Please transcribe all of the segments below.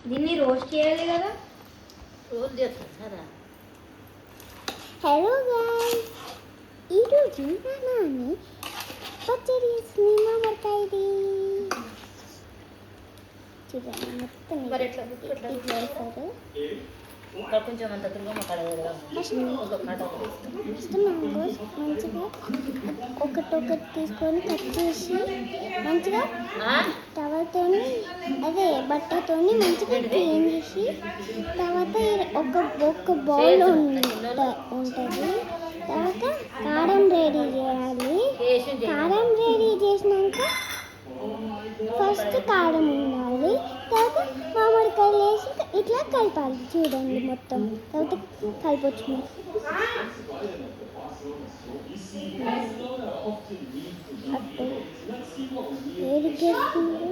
దీన్ని రోస్ట్ చేయాలి కదా. రోస్ట్ చేస్తా సరే. హలో గాయ్స్, ఈరోజు మా నాన్న పచ్చడి వేసింది మామిడికాయది. చూడండి మొత్తం మరి ఎట్లా ఇట్లా వేస్తారు. ఇక్కడ కొంచెం అంత తురుగు కడ ఫస్ట్ మ్యాంగోస్ మంచిగా ఒకటి తీసుకొని కట్ చేసి మంచిగా టవల్తోని అదే బట్టతోని మంచిగా క్లీన్ చేసి తర్వాత ఒక బౌల్ ఉంటుంది. తర్వాత కారం రెడీ చేయాలి. కారం రెడీ చేసినాక ఫస్ట్ కారం ఉండాలి. తర్వాత మామిడికాయలు వేసి ఇట్లా కలపాలి. చూడండి మొత్తం తర్వాత కలిపొచ్చు. అట్టు వేడి చేస్తున్నారు.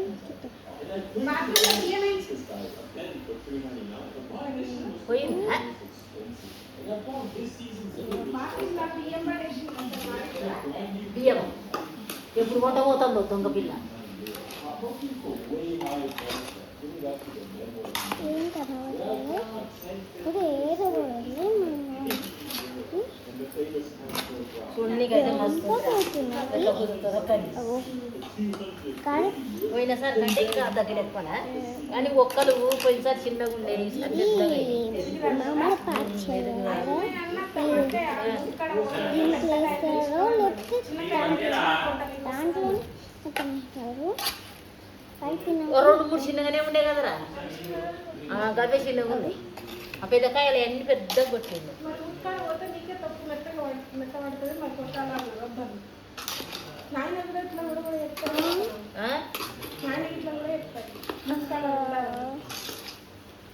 బియ్యం ఎప్పుడు వంట పోతుందో దొంగ పిల్ల. ఏం కనబడలేదు. ఇప్పుడు ఏదో పోయినసారి కంటే ఇంకా దగ్గర ఎక్కువనా కానీ ఒక్కలు పోయినసారి చిన్నగా ఉండేది. రెండు మూడు చిన్నగానే ఉండే కదరా. గవ్వే చిన్నగా ఉంది. ఆ పెద్ద కాయలు అన్ని పెద్దగా కొట్టింది.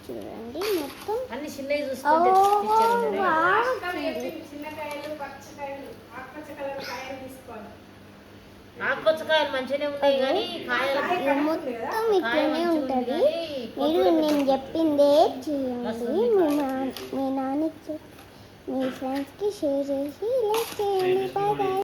చూడండి మొత్తం అన్ని చిన్నవి చూసుకుంటే ఆకుపచ్చకాయలు మంచిగానే ఉంటాయి కానీ కాయలు మొత్తం ఇట్లనే ఉంటుంది. మీరు నేను చెప్పిందే చేయండి. మీ నాన్నకి మీ ఫ్రెండ్స్కి షేర్ చేసి లైక్ చేయండి. Bye bye.